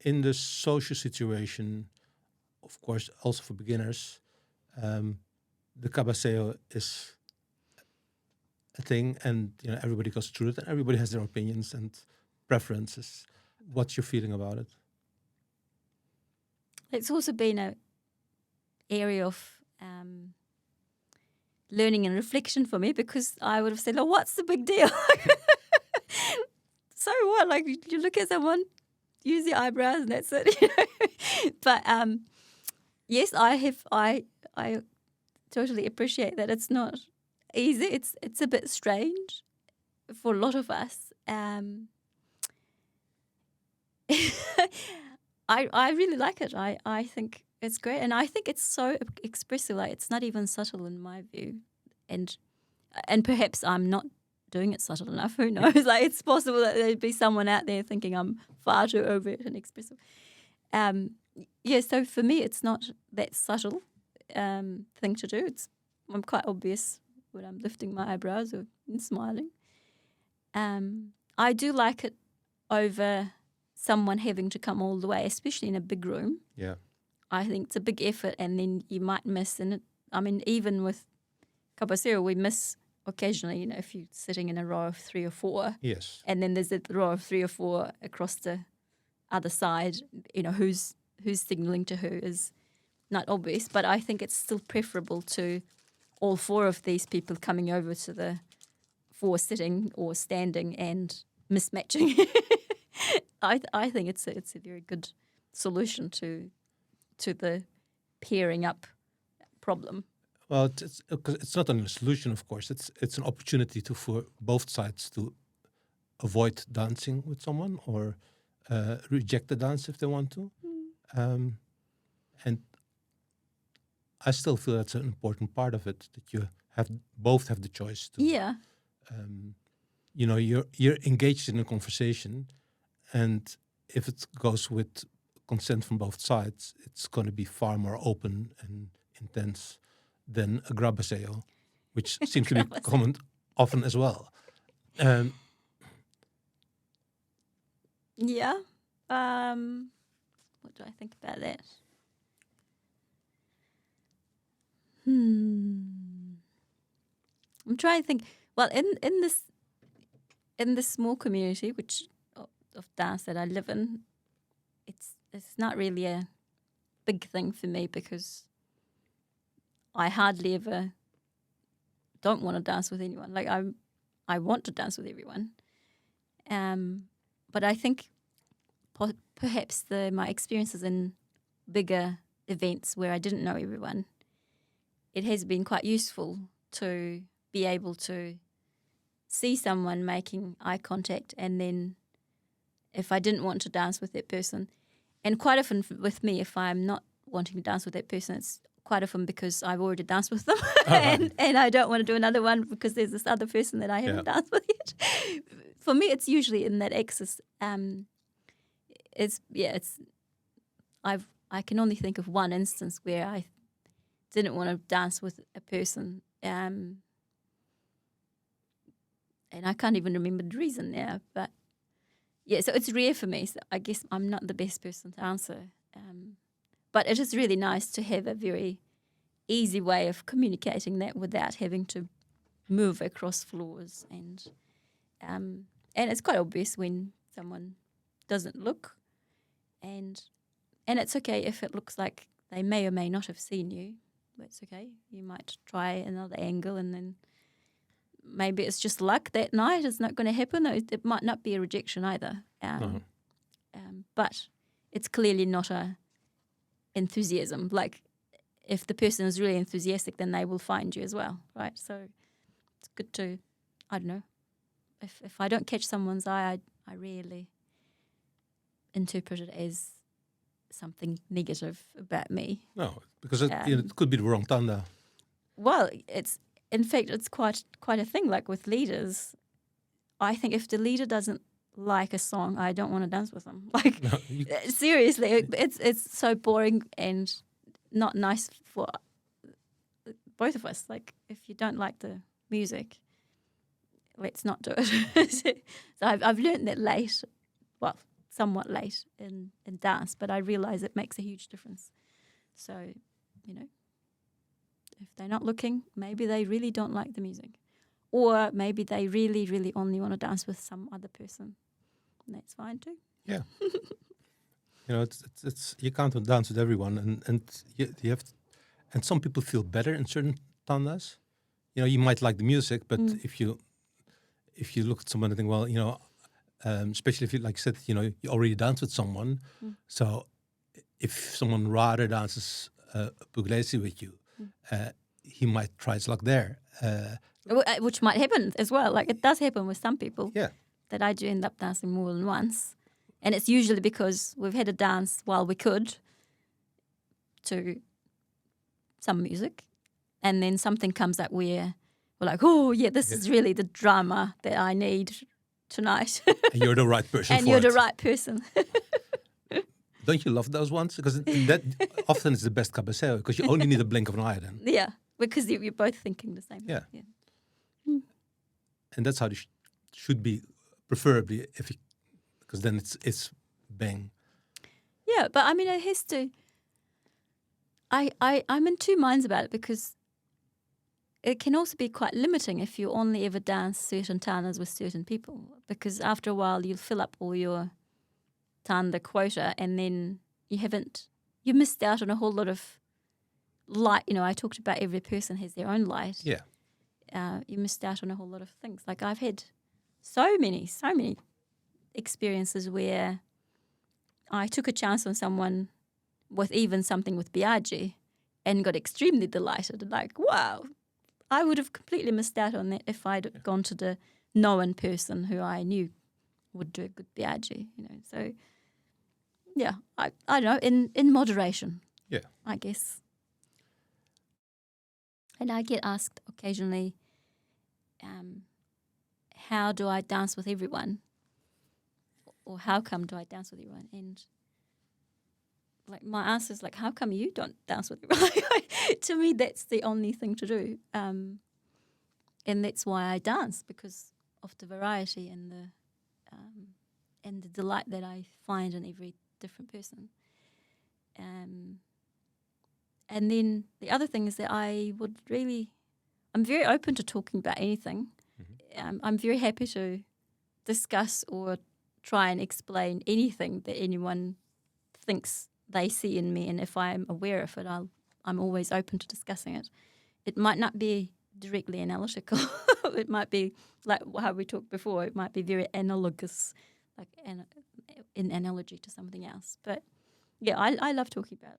in the social situation, of course, also for beginners, the Cabeceo is a thing, and everybody goes through it, and everybody has their opinions and preferences. What's your feeling about it? It's also been an area of learning and reflection for me, because I would have said, "Oh, what's the big deal?" So what? Like, you look at someone, use your eyebrows, and that's it. But yes, I totally appreciate that it's not easy. It's a bit strange for a lot of us. I really like it. I think it's great, and I think it's so expressive. Like, it's not even subtle in my view, and perhaps I'm not doing it subtle enough. Who knows? Like, it's possible that there'd be someone out there thinking I'm far too overt and expressive. So for me, it's not that subtle thing to do. I'm quite obvious when I'm lifting my eyebrows or smiling. I do like it over someone having to come all the way, especially in a big room. Yeah. I think it's a big effort, and then you might miss. And even with Cabeceo, we miss occasionally, if you're sitting in a row of 3 or 4. Yes. And then there's a row of 3 or 4 across the other side, who's signalling to who is not obvious. But I think it's still preferable to all 4 of these people coming over to the 4 sitting or standing and mismatching. I think it's a very good solution to the pairing up problem. Well, it's not only a solution, of course. It's an opportunity for both sides to avoid dancing with someone or reject the dance if they want to. And I still feel that's an important part of it, that you both have the choice to. Yeah. You're engaged in a conversation, and if it goes with consent from both sides, it's going to be far more open and intense than a Cabeceo, which seems to be common often as well. Yeah. What do I think about that? I'm trying to think. Well, in this small community of dance that I live in, it's not really a big thing for me, because I hardly ever don't want to dance with anyone. Like, I want to dance with everyone. But I think perhaps my experiences in bigger events where I didn't know everyone, it has been quite useful to be able to see someone making eye contact, and then if I didn't want to dance with that person, and quite often with me, if I'm not wanting to dance with that person, it's quite often because I've already danced with them and I don't want to do another one because there's this other person that I haven't danced with yet. For me, it's usually in that axis. I can only think of one instance where I didn't want to dance with a person, and I can't even remember the reason now. But yeah, so it's rare for me. So I guess I'm not the best person to answer. But it is really nice to have a very easy way of communicating that without having to move across floors, and it's quite obvious when someone doesn't look, and it's okay if it looks like they may or may not have seen you. That's okay. You might try another angle, and then maybe it's just luck that night. It's not going to happen. It might not be a rejection either. But it's clearly not a enthusiasm. Like, if the person is really enthusiastic, then they will find you as well, right? So it's good to, I don't know, if I don't catch someone's eye, I rarely interpret it as something negative about me. No, because it could be the wrong tanda. Well, in fact, it's quite a thing. Like with leaders, I think if the leader doesn't like a song, I don't want to dance with them. Like, no, seriously, it's so boring and not nice for both of us. Like, if you don't like the music, let's not do it. So I've learned that late. Well, somewhat late in dance, but I realize it makes a huge difference. So, if they're not looking, maybe they really don't like the music. Or maybe they really, really only want to dance with some other person. And that's fine too. Yeah. It's you can't dance with everyone, and you have to, and some people feel better in certain tandas. You might like the music, but if you look at someone and think, well, especially if you, like you said, you already dance with someone. So if someone rather dances pugliese with you, he might try his luck there. Which might happen as well. Like it does happen with some people. Yeah. That I do end up dancing more than once. And it's usually because we've had a dance while we could to some music. And then something comes up where we're like, oh, yeah, this is really the drama that I need tonight. And you're the right person and for you're it. the right person. Don't you love those ones? Because that often is the best cabeceo, because you only need a blink of an eye then. Yeah, because you're both thinking the same. Yeah. Yeah. And that's how it should be, preferably, because then it's bang. Yeah, but I mean, it has to. I'm in two minds about it, because it can also be quite limiting if you only ever dance certain tandas with certain people, because after a while you'll fill up all your tanda quota, and then you missed out on a whole lot of light. I talked about every person has their own light. Yeah. You missed out on a whole lot of things. Like I've had so many experiences where I took a chance on someone with even something with Biaggi and got extremely delighted. Like, wow, I would have completely missed out on that if I'd gone to the known person who I knew would do a good Biaggi. So yeah, I don't know, in moderation. Yeah, I guess. And I get asked occasionally, how do I dance with everyone? Or how come do I dance with everyone? And like my answer is like, how come you don't dance with everyone? To me, that's the only thing to do. And that's why I dance, because of the variety and the delight that I find in every different person. And then the other thing is that I'm very open to talking about anything. I'm very happy to discuss or try and explain anything that anyone thinks they see in me, and if I'm aware of it, I'm always open to discussing it. It might not be directly analytical. It might be like how we talked before. It might be very analogous, like in analogy to something else. But yeah, I love talking about